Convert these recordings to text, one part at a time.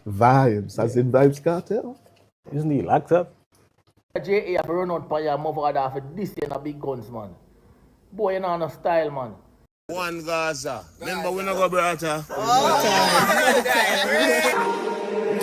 Vybz, as in Vybz Kartel? Isn't he locked up? JA have run out for your mother for this year big guns, man. Boy, you know no style, man. One Gaza. Remember we no go brother.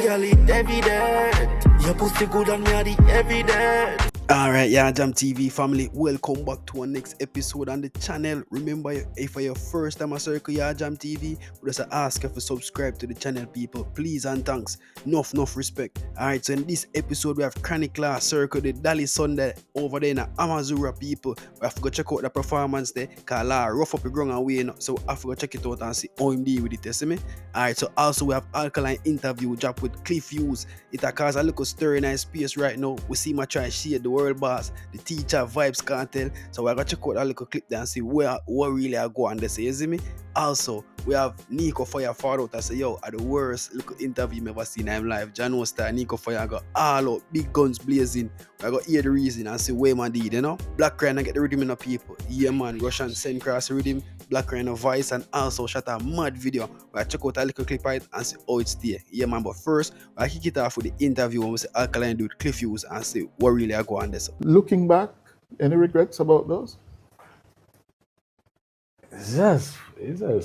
Girl, it evident. Your pussy good and me are the evidence. Alright, yeah, Jam TV family, welcome back to our next episode on the channel. Remember, if for your first time I circle your Jam TV, we just ask you to subscribe to the channel, people. Please and thanks. Enough respect. Alright, so in this episode, we have Chronicler circle the Dolly Sunday over there in Amazura, people. We have to go check out the performance there, because rough up the ground and way, so we have to go check it out and see how him deal with it, you see me? Alright, so also we have Alkaline interview drop with Cliff Hughes. It has caused a little stir in our space right now. We see my try share the world boss, the teacher, Vybz Kartel. So we're gonna check out a little clip there and see what really I go on this, you see me? Also, we have Neako Fire far out. I say, yo, at the worst little interview I've ever seen in live. Jano star Neako Fire got all out, big guns blazing. I got hear the reason and see where man did, you know? Blak Ryno get the riddim in the people. Yeah man, Russian send cross riddim, Blak Ryno voice, and also shot a mad video. We check out a little clip of it and see how it's there. Yeah man, but first, I kick it off with the interview when we see Alkaline do with Cliff Hughes and see what really I go on this. Looking back, any regrets about those? It's just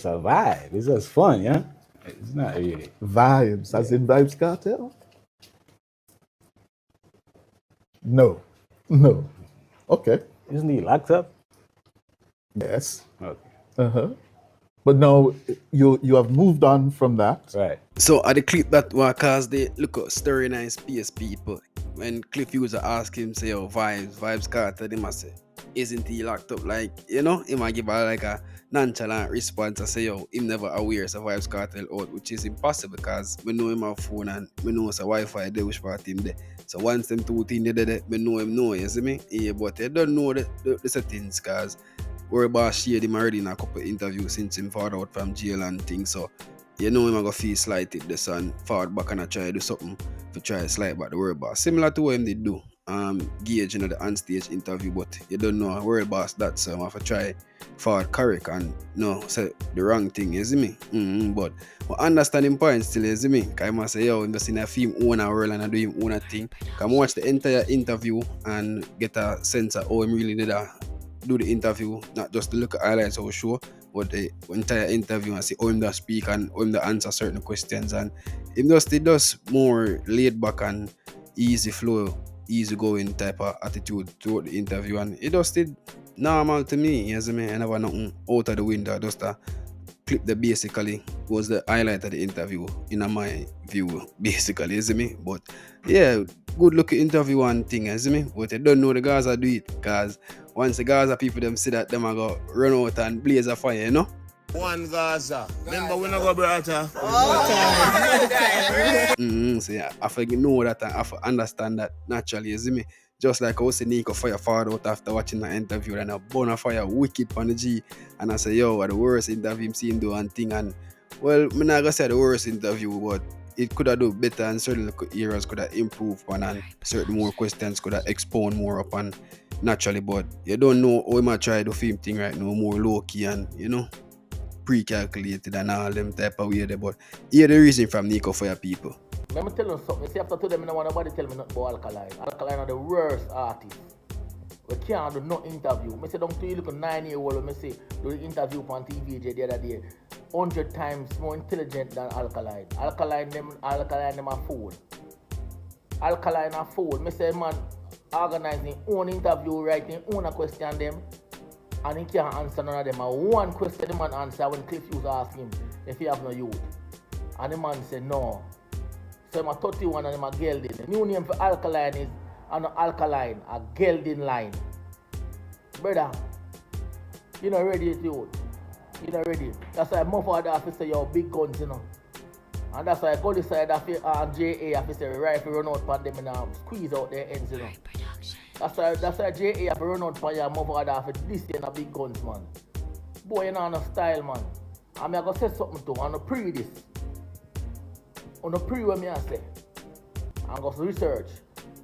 a vibe. It's just fun, yeah? It's not really. Vybz, as in Vybz Kartel? No. Okay. Isn't he locked up? Yes. Okay. But now you have moved on from that. Right. So at the clip that was cause they look at stirring nice space, people. When Cliff Hughes ask him, say, oh, Vybz Kartel, they must say, isn't he locked up? Like, you know, he might give her like a nonchalant response and say, yo, him never aware of Vybz Kartel out, which is impossible because we know him have phone and we know it's a Wi-Fi there which part him there. So once them two things there, we know him know, you see me? Yeah, but they don't know the settings because we're about shared him already in a couple of interviews since him fought out from jail and things. So you know him gonna feel slighted this and forward back and I try to do something to try to slide back the world boss. Similar to what him did do. Gauge the onstage interview, but you don't know a world boss that, so I have to try forward correct and say the wrong thing, you see me? But understanding point still, you see me? Because I must say, yo, I'm just in a film own a world and I do him own a thing. Come watch the entire interview and get a sense of how him really did do the interview, not just to look at highlights or show, but the entire interview and see how him does speak and how him does answer certain questions, and him just it does more laid back and easy flow, easy going type of attitude throughout the interview, and it just did normal to me, you see me? I never nothing out of the window, just a clip that basically was the highlight of the interview in my view, basically, you see me? But yeah, good looking interview and thing, you see me? But I don't know the guys that do it, because once the Gaza people them see that, them are going to run out and blaze a fire, you know? One Gaza. Remember we no go brother. So yeah, I have to know that and I have to understand that naturally, you see me? Just like I was saying, Neako Fire far out after watching the interview and a bona fire wicked on the G, and I say, yo, the worst interview I'm seeing do and thing, and well, I'm not gonna say the worst interview, but it could have done better and certain areas could have improved on, and certain more questions could have expound more upon naturally, but you don't know how I might try the film thing right now, more low-key and, you know, pre-calculated and all them type of way there, but hear the reason from Neako Fire people. Let me tell you something. See, after today, I don't want nobody tell me nothing about Alkaline. Alkaline are the worst artist. We can't do no interview. I say, don't you look a 9-year-old, I say, do the interview on TV the other day. 100 times more intelligent than Alkaline. Alkaline them a fool. Alkaline a fool. I say, man, organizing own interview, writing own a question them, and he can't answer none of them. And one question the man answer when Cliff Hughes asked him if he have no youth. And the man said, no. So I'm a 31 and I'm a gelding. The new name for Alkaline is Alkaline, a gelding line. Brother, you not ready, dude. You not ready. That's why more for the officer, your big guns, you know. And that's why I go this side of JA officer, right, run out on them and squeeze out their ends, you know. That's why JA have run out on your mother officer this year big guns, man. Boy, you know, no style, man. And I'm going to say something to you, I'm going to pre this. On the pre what me I say, I'm going to research.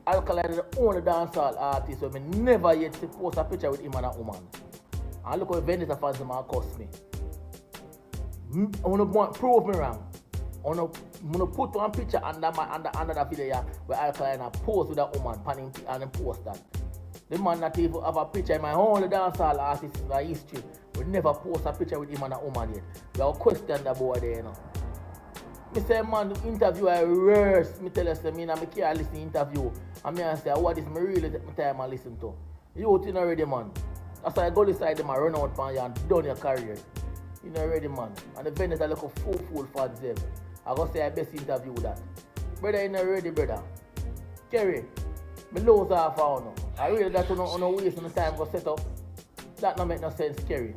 Alkaline is the only dancehall artist where me never yet post a picture with him and a woman. And look how Vendetta fans might cost me. I want to prove me wrong. I want to put one picture under that video here where Alkaline post with that woman and then post that. The man not even have a picture in my only dancehall artist in the history. We never post a picture with him and that woman yet. We have question the boy there, you know. Me say, man, the interview I worse. Me tell you, say, me can't listen to interview. And me say, what this me really take my time and listen to. You think already, man. That's why I go inside them and run out for you and done your career. You know already, man. And the vendors are like a fool for them. I go say I best interview that. Brother, you know already, brother. Kerry, me lose half hour now. I really that on no waste no time go set up. That no make no sense, Kerry.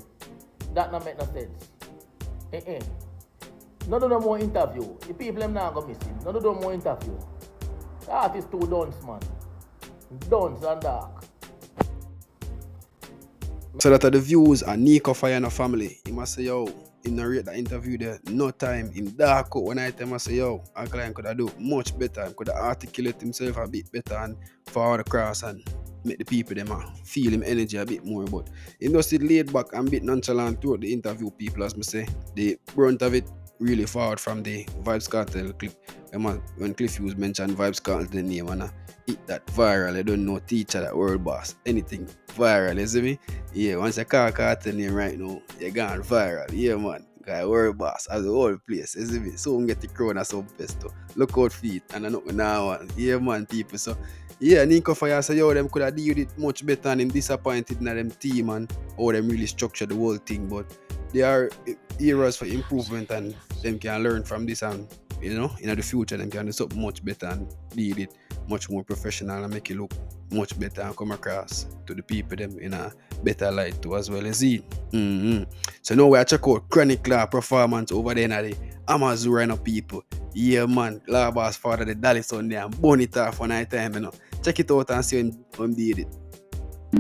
That no make no sense. None of them more interview. The people them now go missing. None of them more interview. The artist too dunce, man. Dunce and dark. So that are the views and Neako fire in a family. He must say, yo, he narrate that interview there, no time. Him dark out one night, he must say, yo, Alkaline could have do much better. He could have articulate himself a bit better and forward across and make the people them feel him energy a bit more. But he just sit laid back and bit nonchalant throughout the interview people, as me say. The brunt of it really forward from the Vybz Kartel clip. When Cliff Hughes mentioned Vybz Kartel name and hit that viral, I don't know teacher, that world boss, anything viral, you see me? Yeah, once you call Kartel name right now, you're gone viral. Yeah, man. Guy, world boss, as the whole place, you see me? So we get the crown at Sumfest too. Look out for it, and I know now, yeah, man, people. So, yeah, Neako Fire say, yo, them could have dealt it much better and him disappointed in them team and how them really structure the whole thing, but there are areas for improvement and them can learn from this and, you know, in the future, them can do something much better and deal it much more professional and make it look much better and come across to the people them in a better light too as well as it. So now we check out Chronic Law performance over there in the Amazura Ryno people. Yeah, man, Law Boss father the Dolly son there and burn it off one night time, you know. Check it out and see him did it. You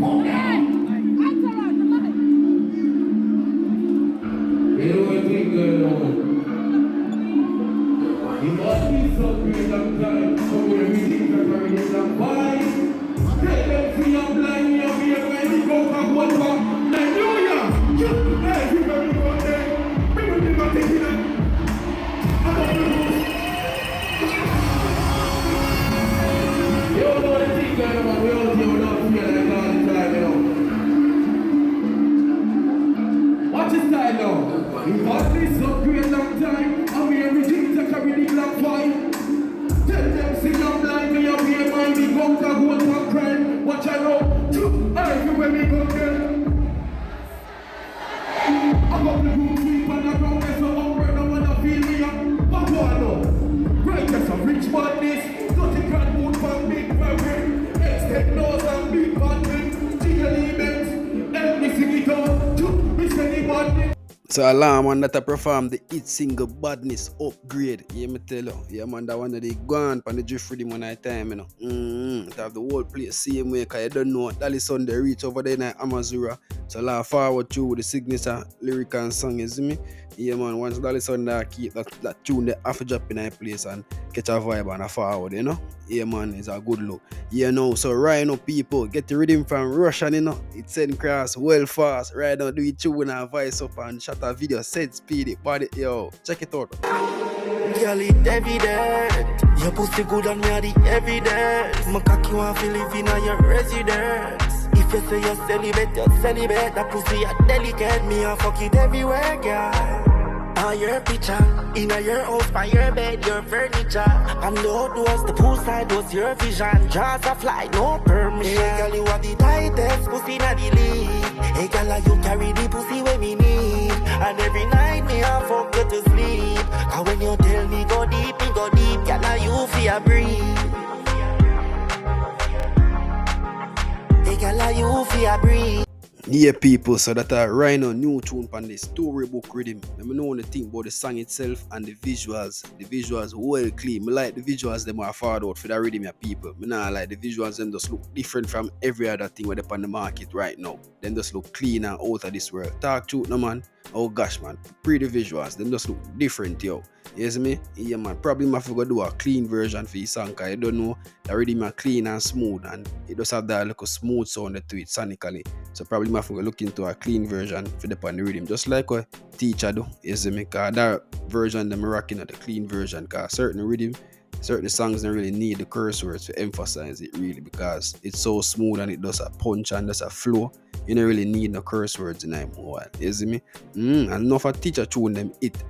know what thing going on? You must be so great sometimes. So when we think that we're in the fight, take them free and blind me up here when we go back one back. Hallelujah! Hey, you better go there. We will be back in here. You know what thing going on? We all feel not feel like all the time, you know. Watch his style now. He must be so great long time. And we everything to carry the black fight. Tell them see I'm blind me up here, mind me come to go and cry. Watch I know. Everywhere me go there. I got the good sleep and I don't get so hungry. No one to feel me up. But what I know? Right, that's a rich badness. Dirty grand mood from big family. Extend nose and big badness. Jiggle elements. Help me sing it out. Miss anybody. So Alarm and that I perform the hit single Badness Upgrade. Yeah, me tell you. Yeah, man, that one that they gone on the drift rhythm one night time, you know. To have the whole place same way, because you don't know Dolly Sunday reach over there in Amazura. So laugh forward through with the signature lyric and song, you see me? Yeah, man, once Dolly Sunday keep that tune, they have to drop in a place and catch a vibe and a forward, you know? Yeah, man, it's a good look. Yeah, no, so Ryno people, get the rhythm from Russian, you know? It's send cross well fast. Right now, do it tune and voice up and shut a video, set speed it, body, yo, check it out. Girl, it evident. Your pussy good and me are the evidence. My cocky want to live in your residence. If you say you're celibate, you're celibate. That pussy are delicate, me a fuck it everywhere, girl. On your picture, in your house, by your bed, your furniture. And the outdoors, the poolside was your vision. Jaws a fly, no permission. Hey, girl, you are the tightest pussy in the league. Hey, girl, you carry the pussy when we need. And every night, me a fuck you to sleep. And when you tell me go deep, girl, you feel breathe. Hey, girl, you feel breathe. Yeah, people, so that a Ryno new tune on the storybook rhythm. Let me know the thing about the song itself and the visuals. The visuals well clean. Me like the visuals them are forward out for the rhythm, yeah, people. Me not like the visuals them just look different from every other thing where they on the market right now. Them just look clean and out of this world. Talk to no man. Oh gosh, man. Pretty visuals. Them just look different, yo. You see me? Yeah, man. Probably I forgot to do a clean version for his song, cause I don't know the rhythm is clean and smooth, and it does have that little smooth sound to it sonically. So probably I forgot look into a clean version for the pan rhythm, just like what teacher do. You see me? Cause that version them rocking at the clean version, cause certain rhythm, certain songs don't really need the curse words to emphasize it really, because it's so smooth and it does a punch and does a flow. You don't really need no curse words in that while. You see me? And enough a teacher tune them it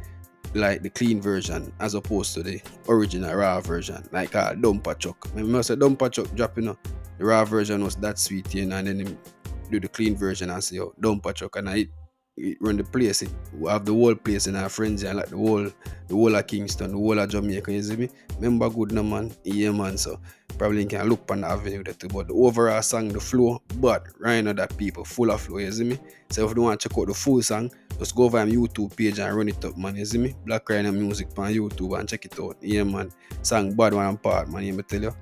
like the clean version as opposed to the original raw version, like a dumper chuck. Remember I said dumper chuck dropping the raw version was that sweet, you know, and then him do the clean version and say, oh, dumper chuck, and it run the place. We have the whole place in our frenzy, and like the whole of Kingston, the whole of Jamaica, you see me? Remember good no man? Yeah man, so probably you can look on the avenue there too, but the overall song, the flow, but Ryno that people full of flow, you see me? So if you want to check out the full song, just go over my YouTube page and run it up, man, you see me? Blak Ryno music on YouTube and check it out. Yeah man, song bad one and part, man, you me tell you.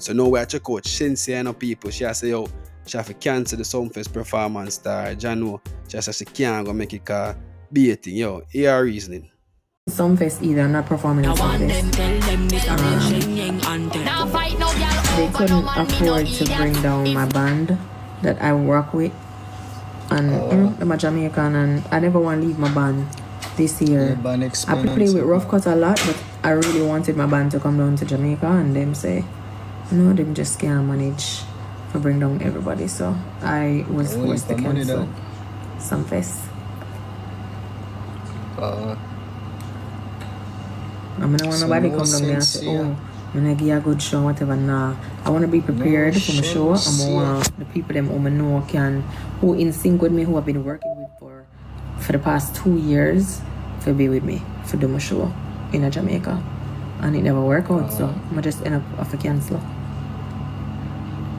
So now we check out Shenseea people. She say, yo, she have to cancel the Sumfest performance star. Jano, she said she can't go make it cause baiting. Yo, here reasoning. Sumfest either, I'm not performing at Sumfest. They couldn't afford to bring down my band that I work with. And I'm a Jamaican and I never want to leave my band this year. I play with Rough Cut a lot, but I really wanted my band to come down to Jamaica, and them say, no, them just can't manage to bring down everybody. So I was forced to cancel Sumfest. I don't want nobody come down there and say, oh, I'm going to give you a good show, whatever. Nah, I want to be prepared for my show. I want the people them who I know who in sync with me, who I've been working with for the past 2 years, to be with me for do my show in Jamaica. And it never worked out, so I just end up off a cancel.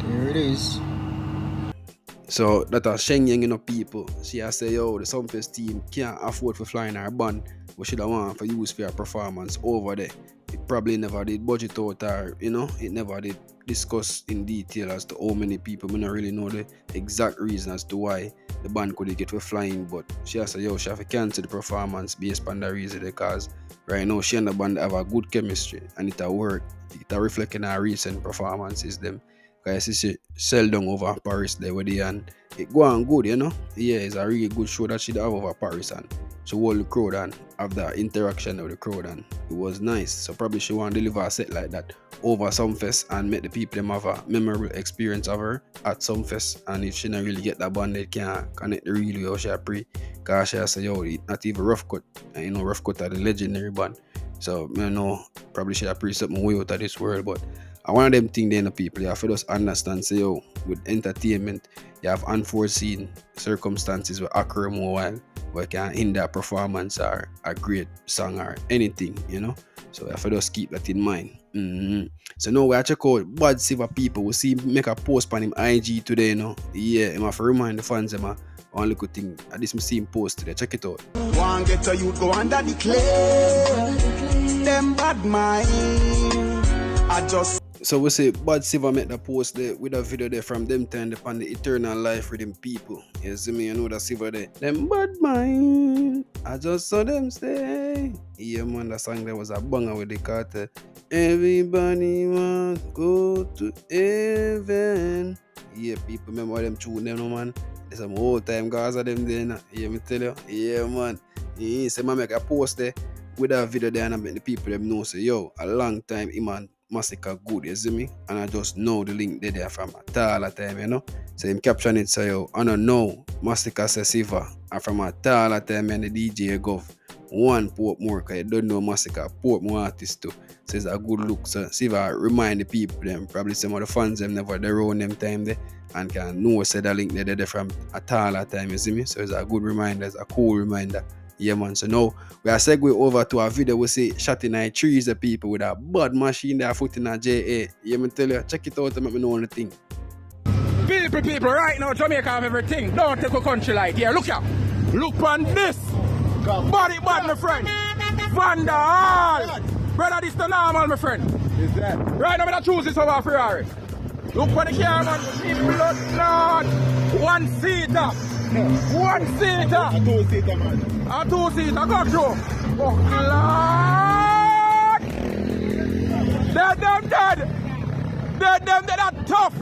There it is. So that a Shenyang, you know, people. She has say, yo, the Sumfest team can't afford for flying our band. We should have want for use for our performance over there. It probably never did budget out, or you know, it never did discuss in detail as to how many people. We don't really know the exact reason as to why the band could get for flying, but she has said, yo, she have to cancel the performance based on the reason, because right now she and the band have a good chemistry and it a work. It a reflect in our recent performances them. Because she sell down over Paris there with the, and it go on good, you know. Yeah, it's a really good show that she have over Paris, and she hold the crowd and have that interaction with the crowd, and it was nice. So probably she want to deliver a set like that over Sumfest and make the people them have a memorable experience of her at Sumfest. And if she don't really get that band, they can't connect the real way how she pre. Because she say, yo, it not even Rough Cut, and you know Rough Cut are the legendary band. So you know probably she pre something way out of this world, but I one of them things then the people, you have to just understand, say, yo, with entertainment, you have unforeseen circumstances will occur more while we can hinder a performance or a great song or anything, you know. So you have to just keep that in mind. So now we check out Bad Silver people. We see make a post on him IG today, you know. Yeah, I have to remind the fans them one little thing. At least I see him post today. Check it out. One get a youth go under the clay. Them bad mind. I just So we say Bad Silver make the post there with a video there from them time upon the eternal life with them people. You see me, you know that Silver there. Them bad mind, I just saw them stay. Yeah man, that song there was a banger with the Kartel. Everybody want go to heaven. Yeah, people remember them tune them no man. There's some old time guys of them there now. Yeah, me tell you. Yeah man. Yeah, so I make a post there with a video there and I make the people them know say yo, a long time man. Massacre good, you see me? And I just know the link there from a taller time, you know? So him caption it say, yo, I don't know, Massacre says Siva. And from a taller time and the DJ Gov, one port more, because you don't know Massacre, port more artist too. So it's a good look. So Siva remind the people them, probably some of the fans them never they own them time there, and can know say the link there from a taller time, you see me? So it's a good reminder, it's a cool reminder. Yeah man, so now we are segue over to a video we see shot in the trees the people with a bad machine there foot in a JA. Yeah me tell you, check it out and let me know the thing. People, right now Jamaica have everything. Don't take a country like here. Look here. Look on this. Body bad, my friend. Vandal. Brother, this the normal, my friend. Is that? Right now, I'm going to choose this over Ferrari. Look for the car, man. Blood clot. One seater. One seater. A two-seater, man. A two-seater. Go through. Oh, Lord. Dead. Dead are tough.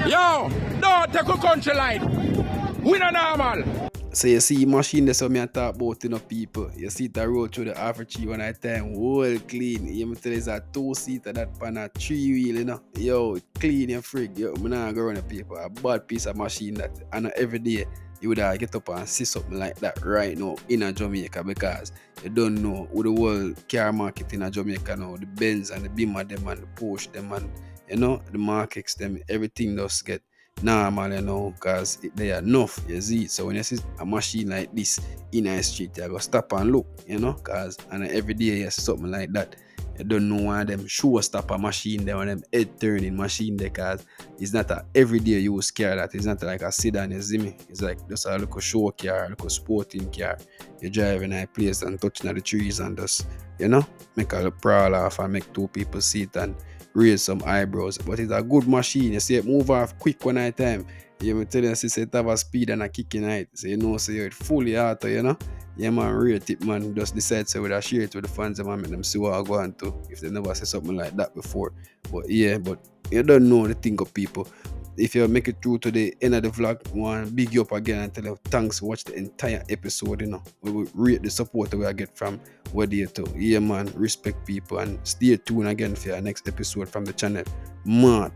Yo, don't take a country line. We not normal. So you see machine that's what me I talk about to people. You see it roll through the average one at time, whole clean. You tell it's a 2-seater that pan a 3-wheel, you know. Yo, it clean and freak. Yo, me not go run a paper. A bad piece of machine that and every day you would get up and see something like that right now in a Jamaica because you don't know who the whole car market in a Jamaica now, the Benz and the Beamer them and the Porsche them and you know the markets them, everything does get normal, you know, because they are enough, you see. So when you see a machine like this in a street, you go stop and look, you know, because and every day you see something like that. You don't know one of them show stopper machine there, one of them head turning machine there, because it's not a everyday use car that. It's not like a sedan, you see me. It's like just a little show car, a little sporting car. You drive in a place and touching the trees and just, you know, make a little prowl off and make two people sit and raise some eyebrows. But it's a good machine. You see it move off quick one at a time. You tell you, see it have a speed and a kick in it. So you know, so you're fully auto, you know. Yeah, man, rate it, man. Just decide so we'll share it with the fans and make them see what I'm going to if they never see something like that before. But yeah, but you don't know the thing of people. If you make it through to the end of the vlog, I want to big you up again and tell you thanks for watching the entire episode, you know. We will rate the support that we get from what they do. Yeah, man, respect people and stay tuned again for your next episode from the channel. Man.